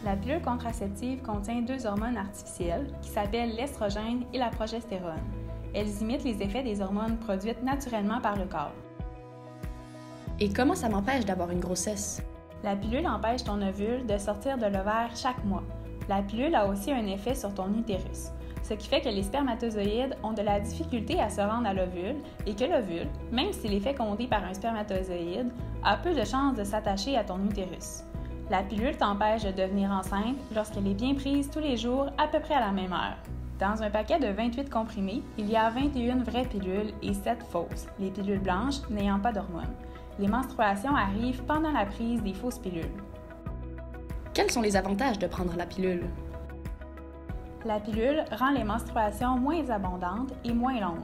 La pilule contraceptive contient deux hormones artificielles qui s'appellent l'estrogène et la progestérone. Elles imitent les effets des hormones produites naturellement par le corps. Et comment ça m'empêche d'avoir une grossesse? La pilule empêche ton ovule de sortir de l'ovaire chaque mois. La pilule a aussi un effet sur ton utérus, ce qui fait que les spermatozoïdes ont de la difficulté à se rendre à l'ovule et que l'ovule, même s'il est fécondé par un spermatozoïde, a peu de chances de s'attacher à ton utérus. La pilule t'empêche de devenir enceinte lorsqu'elle est bien prise tous les jours à peu près à la même heure. Dans un paquet de 28 comprimés, il y a 21 vraies pilules et 7 fausses, les pilules blanches n'ayant pas d'hormones. Les menstruations arrivent pendant la prise des fausses pilules. Quels sont les avantages de prendre la pilule? La pilule rend les menstruations moins abondantes et moins longues.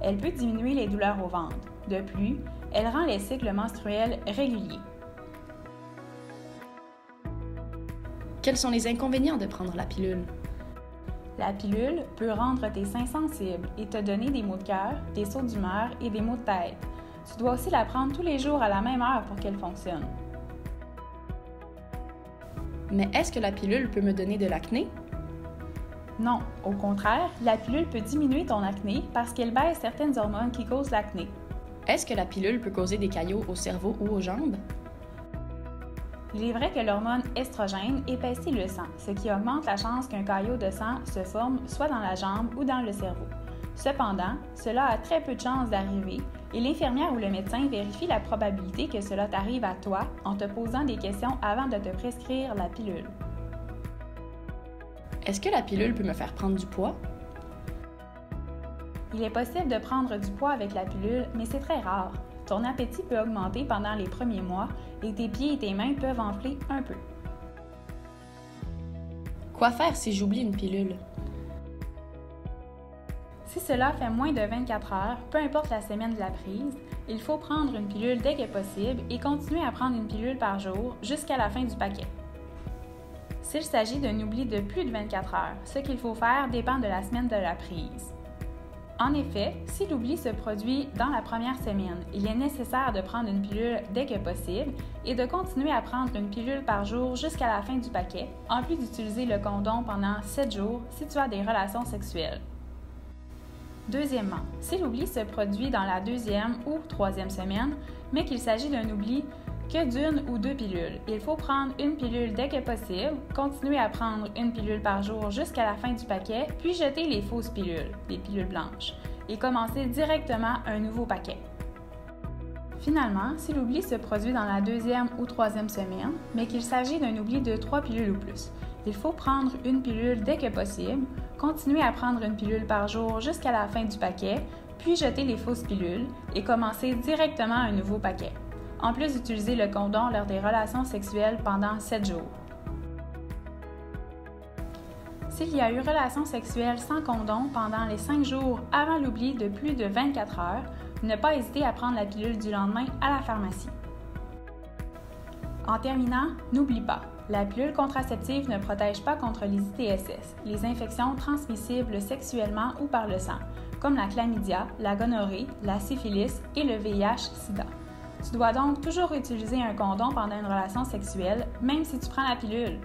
Elle peut diminuer les douleurs au ventre. De plus, elle rend les cycles menstruels réguliers. Quels sont les inconvénients de prendre la pilule? La pilule peut rendre tes seins sensibles et te donner des maux de cœur, des sauts d'humeur et des maux de tête. Tu dois aussi la prendre tous les jours à la même heure pour qu'elle fonctionne. Mais est-ce que la pilule peut me donner de l'acné? Non, au contraire, la pilule peut diminuer ton acné parce qu'elle baisse certaines hormones qui causent l'acné. Est-ce que la pilule peut causer des caillots au cerveau ou aux jambes? Il est vrai que l'hormone estrogène épaissit le sang, ce qui augmente la chance qu'un caillot de sang se forme soit dans la jambe ou dans le cerveau. Cependant, cela a très peu de chances d'arriver et l'infirmière ou le médecin vérifie la probabilité que cela t'arrive à toi en te posant des questions avant de te prescrire la pilule. Est-ce que la pilule peut me faire prendre du poids? Il est possible de prendre du poids avec la pilule, mais c'est très rare. Ton appétit peut augmenter pendant les premiers mois et tes pieds et tes mains peuvent enfler un peu. Quoi faire si j'oublie une pilule? Si cela fait moins de 24 heures, peu importe la semaine de la prise, il faut prendre une pilule dès que possible et continuer à prendre une pilule par jour jusqu'à la fin du paquet. S'il s'agit d'un oubli de plus de 24 heures, ce qu'il faut faire dépend de la semaine de la prise. En effet, si l'oubli se produit dans la première semaine, il est nécessaire de prendre une pilule dès que possible et de continuer à prendre une pilule par jour jusqu'à la fin du paquet, en plus d'utiliser le condom pendant 7 jours si tu as des relations sexuelles. Deuxièmement, si l'oubli se produit dans la deuxième ou troisième semaine, mais qu'il s'agit d'un oubli que d'une ou deux pilules, il faut prendre une pilule dès que possible, continuer à prendre une pilule par jour jusqu'à la fin du paquet, puis jeter les fausses pilules, les pilules blanches, et commencer directement un nouveau paquet. Finalement, si l'oubli se produit dans la deuxième ou troisième semaine, mais qu'il s'agit d'un oubli de 3 pilules ou plus, il faut prendre une pilule dès que possible, continuer à prendre une pilule par jour jusqu'à la fin du paquet, puis jeter les fausses pilules et commencer directement un nouveau paquet, en plus d'utiliser le condom lors des relations sexuelles pendant 7 jours. S'il y a eu relation sexuelle sans condom pendant les 5 jours avant l'oubli de plus de 24 heures, ne pas hésiter à prendre la pilule du lendemain à la pharmacie. En terminant, n'oublie pas, la pilule contraceptive ne protège pas contre les ITSS, les infections transmissibles sexuellement ou par le sang, comme la chlamydia, la gonorrhée, la syphilis et le VIH/SIDA. Tu dois donc toujours utiliser un condom pendant une relation sexuelle, même si tu prends la pilule.